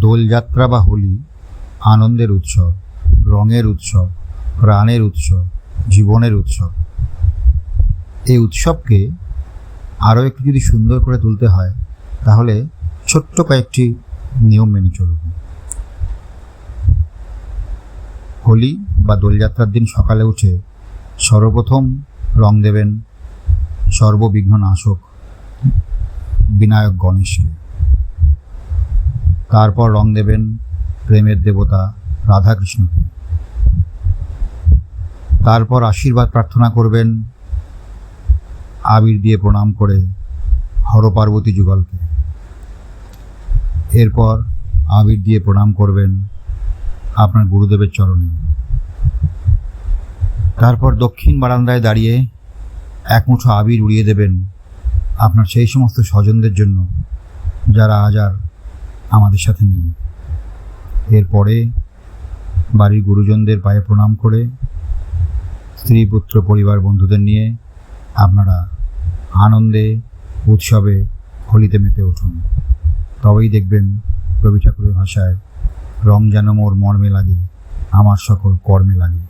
দোলযাত্রা বা হোলি আনন্দের উৎসব, রঙের উৎসব, প্রাণের উৎসব, জীবনের উৎসব। এই উৎসবকে আরও একটু যদি সুন্দর করে তুলতে হয় তাহলে ছোট্ট কয়েকটি নিয়ম মেনে চলুন। হোলি বা দোলযাত্রার দিন সকালে উঠে সর্বপ্রথম রং দেবেন সর্ববিঘ্ন নাশক বিনায়ক গণেশকে। তারপর রং দেবেন প্রেমের দেবতা রাধাকৃষ্ণকে। তারপর আশীর্বাদ প্রার্থনা করবেন আবির দিয়ে প্রণাম করে হরপার্বতী যুগলকে। এরপর আবির দিয়ে প্রণাম করবেন আপনার গুরুদেবের চরণে। তারপর দক্ষিণ বারান্দায় দাঁড়িয়ে এক মুঠো আবির উড়িয়ে দেবেন আপনার সেই সমস্ত স্বজনদের জন্য যারা আজ আর আমাদের সাথে নেই। এরপরে বাড়ির গুরুজনদের পায়ে প্রণাম করে স্ত্রী পুত্র পরিবার বন্ধুদের নিয়ে আপনারা আনন্দে উৎসবে হোলিতে মেতে উঠুন। তবেই দেখবেন রবি ঠাকুরের ভাষায় রং যেন মোর মর্মে লাগে, আমার সকল কর্মে লাগে।